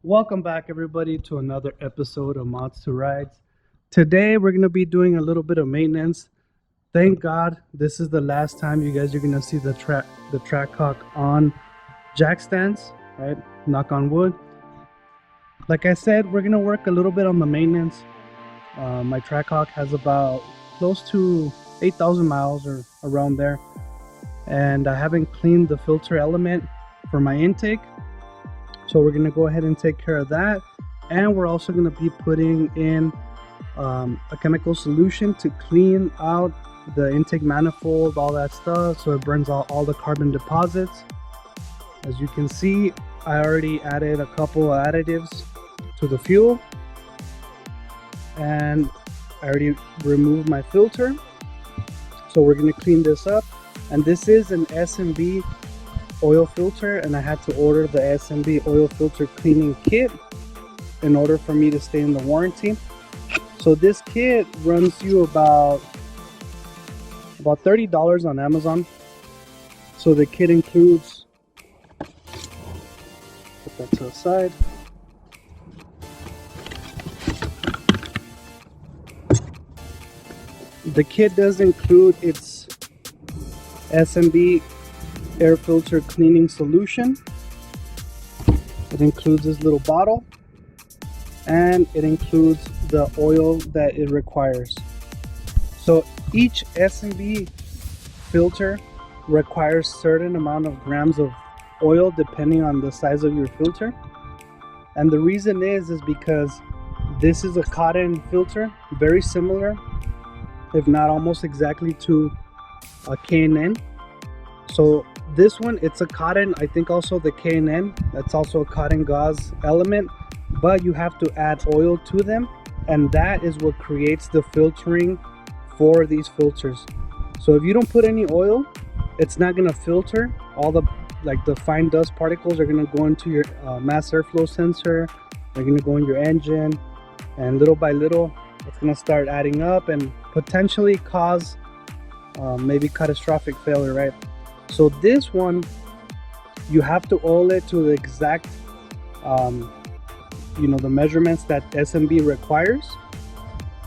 Welcome back, everybody, to another episode of Mods to Rides. Today, we're going to be doing a little bit of maintenance. Thank God this is the last time you guys are going to see the TrackHawk on jack stands, right? Knock on wood. Like I said, we're going to work a little bit on the maintenance. My TrackHawk has about close to 8,000 miles or around there. And I haven't cleaned the filter element for my intake. So we're going to go ahead and take care of that. And we're also going to be putting in a chemical solution to clean out the intake manifold, all that stuff, so it burns out all the carbon deposits. As you can see, I already added a couple of additives to the fuel. And I already removed my filter. So we're going to clean this up. And this is an S&B oil filter, and I had to order the S&B oil filter cleaning kit in order for me to stay in the warranty. So this kit runs you about $30 on Amazon. So the kit includes, put that to the side, the kit does include its S&B air filter cleaning solution. It includes this little bottle, and it includes the oil that it requires. So each S&B filter requires certain amount of grams of oil depending on the size of your filter. And the reason is because this is a cotton filter, very similar, if not almost exactly, to a K&N. So this one, it's a cotton. I think also the K&N, that's also a cotton gauze element, but you have to add oil to them, and that is what creates the filtering for these filters. So if you don't put any oil, it's not going to filter. All the fine dust particles are going to go into your mass airflow sensor. They're going to go in your engine, and little by little it's going to start adding up and potentially cause maybe catastrophic failure, right? So this one, you have to oil it to the exact, the measurements that S&B requires.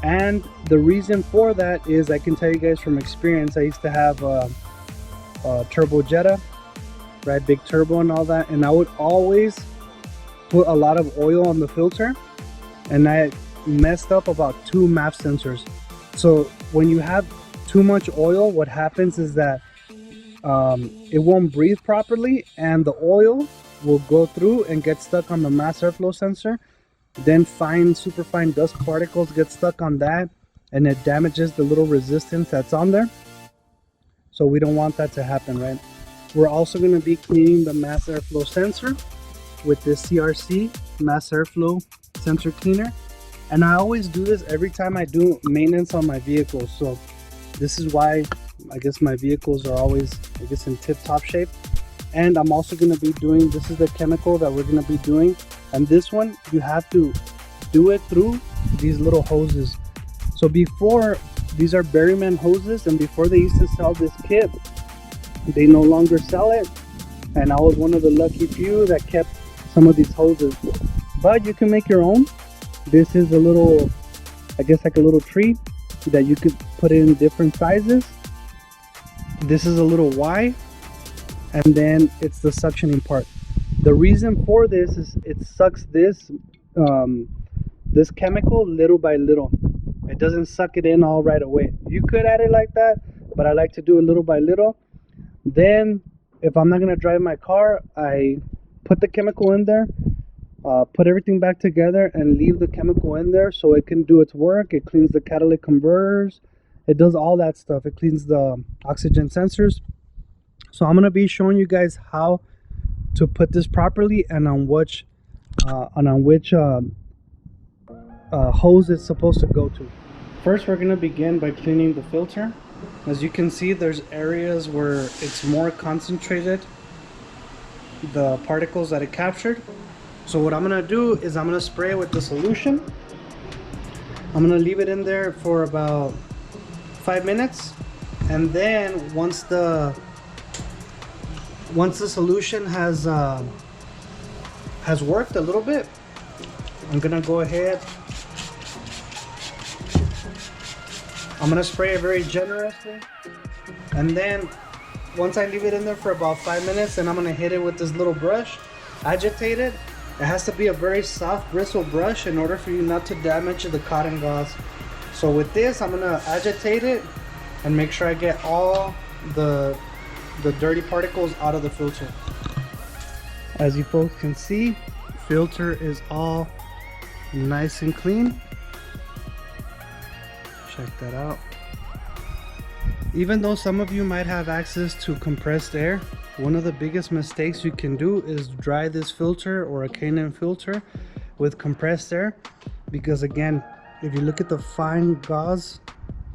And the reason for that is, I can tell you guys from experience, I used to have a turbo Jetta, right? Big turbo and all that. And I would always put a lot of oil on the filter, and I messed up about 2 MAF sensors. So when you have too much oil, what happens is that it won't breathe properly, and the oil will go through and get stuck on the mass airflow sensor. Then super fine dust particles get stuck on that, and it damages the little resistance that's on there. So we don't want that to happen, right? We're also going to be cleaning the mass airflow sensor with this CRC mass airflow sensor cleaner. And I always do this every time I do maintenance on my vehicles. So this is why I guess my vehicles are always, in tip-top shape. And I'm also going to be doing, this is the chemical that we're going to be doing, and this one you have to do it through these little hoses. So before, these are Berryman hoses, and before they used to sell this kit, they no longer sell it, and I was one of the lucky few that kept some of these hoses. But you can make your own. This is a little, like a little tree that you could put in different sizes. This is a little Y, and then it's the suctioning part. The reason for this is it sucks this chemical little by little. It doesn't suck it in all right away. You could add it like that, but I like to do it little by little. Then if I'm not going to drive my car, I put the chemical in there, put everything back together, and leave the chemical in there so it can do its work. It cleans the catalytic converters. It does all that stuff. It cleans the oxygen sensors. So I'm going to be showing you guys how to put this properly, and on which hose it's supposed to go to. First, we're going to begin by cleaning the filter. As you can see, there's areas where it's more concentrated, the particles that it captured. So what I'm going to do is I'm going to spray it with the solution. I'm going to leave it in there for about 5 minutes, and then once the solution has worked a little bit, I'm gonna go ahead. I'm gonna spray it very generously, and then once I leave it in there for about 5 minutes, then I'm gonna hit it with this little brush, agitate it. It has to be a very soft bristle brush in order for you not to damage the cotton gauze. So with this, I'm gonna agitate it and make sure I get all the dirty particles out of the filter. As you folks can see, filter is all nice and clean. Check that out. Even though some of you might have access to compressed air, one of the biggest mistakes you can do is dry this filter or a K&N filter with compressed air, because again, if you look at the fine gauze,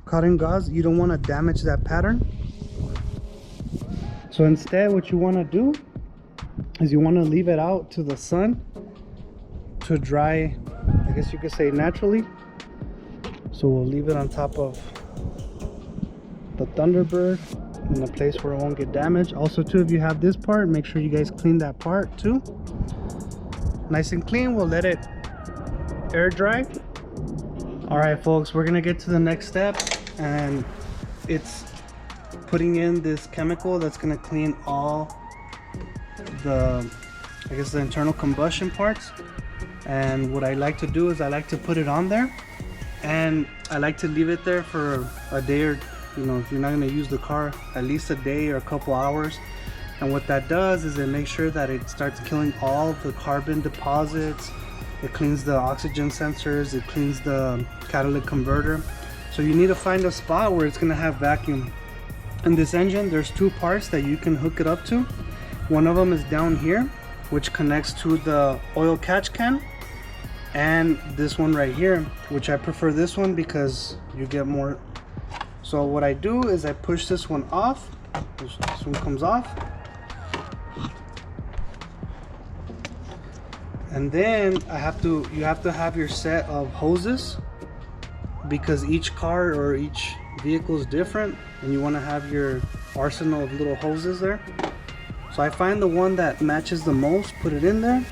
cotton gauze, you don't want to damage that pattern. So instead, what you want to do is you want to leave it out to the sun to dry, I guess you could say naturally. So we'll leave it on top of the Thunderbird in a place where it won't get damaged. Also too, if you have this part, make sure you guys clean that part too. Nice and clean. We'll let it air dry. All right folks, we're gonna get to the next step, and it's putting in this chemical that's gonna clean all the, I guess, the internal combustion parts. And what I like to do is I like to put it on there, and I like to leave it there for a day, or if you're not going to use the car, at least a day or a couple hours. And what that does is it makes sure that it starts killing all the carbon deposits. It cleans the oxygen sensors, it cleans the catalytic converter. So you need to find a spot where it's going to have vacuum. In this engine, there's two parts that you can hook it up to. One of them is down here, which connects to the oil catch can, and this one right here, which I prefer this one because you get more. So what I do is I push this one off. This one comes off, and then you have to have your set of hoses, because each car or each vehicle is different, and you want to have your arsenal of little hoses there. So I find the one that matches the most, put it in there,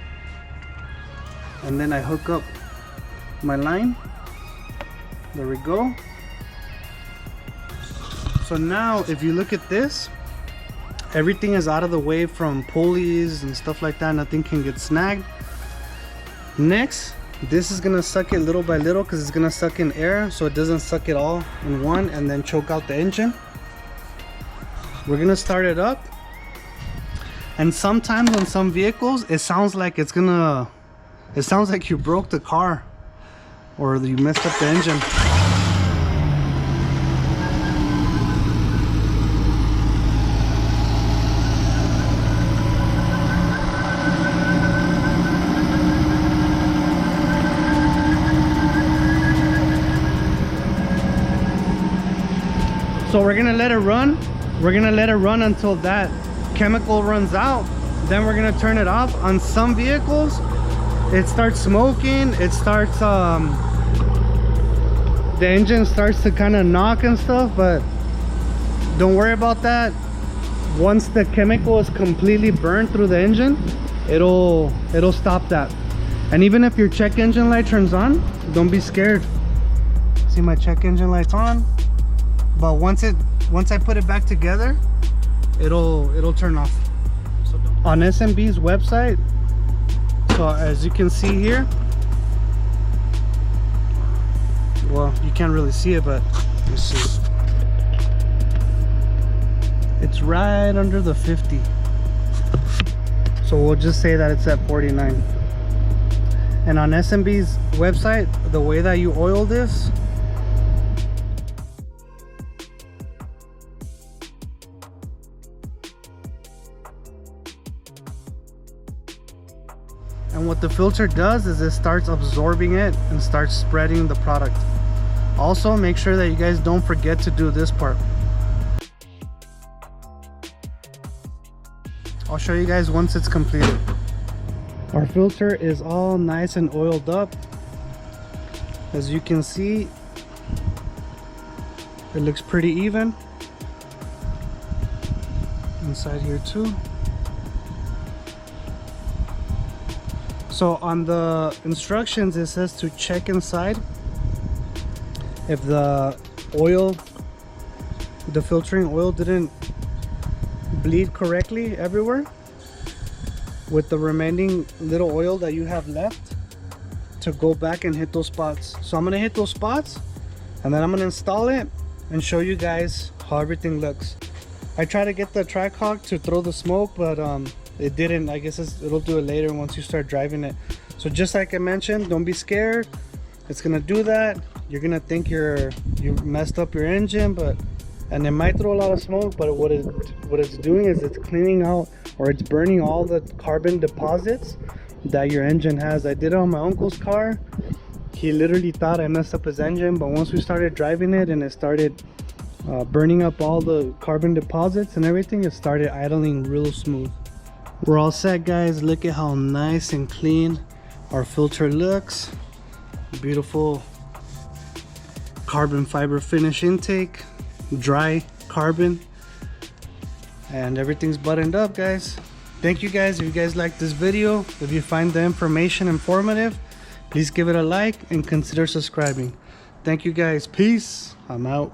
and then I hook up my line. There we go. So now if you look at this, everything is out of the way from pulleys and stuff like that. Nothing can get snagged. Next, this is gonna suck it little by little, because it's gonna suck in air, so it doesn't suck it all in one and then choke out the engine. We're gonna start it up. And sometimes on some vehicles, it sounds like you broke the car or you messed up the engine. So we're gonna let it run. We're gonna let it run until that chemical runs out. Then we're gonna turn it off. On some vehicles, it starts smoking. It starts, the engine starts to kind of knock and stuff, but don't worry about that. Once the chemical is completely burned through the engine, it'll stop that. And even if your check engine light turns on, don't be scared. See, my check engine light's on. But once I put it back together, it'll turn off. So on SMB's website, so as you can see here, well, you can't really see it, but let's see. It's right under the 50. So we'll just say that it's at 49. And on SMB's website, the way that you oil this, and what the filter does is it starts absorbing it and starts spreading the product. Also, make sure that you guys don't forget to do this part. I'll show you guys once it's completed. Our filter is all nice and oiled up. As you can see, it looks pretty even. Inside here too. So on the instructions it says to check inside if the oil, the filtering oil didn't bleed correctly everywhere, with the remaining little oil that you have left, to go back and hit those spots. So I'm gonna hit those spots and then I'm gonna install it and show you guys how everything looks. I tried to get the TrackHawk to throw the smoke, but it didn't. I guess it'll do it later once you start driving it. So just like I mentioned, don't be scared. It's gonna do that. You're gonna think you messed up your engine, and it might throw a lot of smoke, but what it's doing is it's cleaning out, or it's burning all the carbon deposits that your engine has. I did it on my uncle's car. He literally thought I messed up his engine, but once we started driving it and it started burning up all the carbon deposits and everything, it started idling real smooth. We're all set, guys. Look at how nice and clean our filter looks. Beautiful carbon fiber finish intake, dry carbon, and everything's buttoned up, guys. Thank you guys. If you guys like this video, if you find the information informative, please give it a like and consider subscribing. Thank you guys. Peace. I'm out.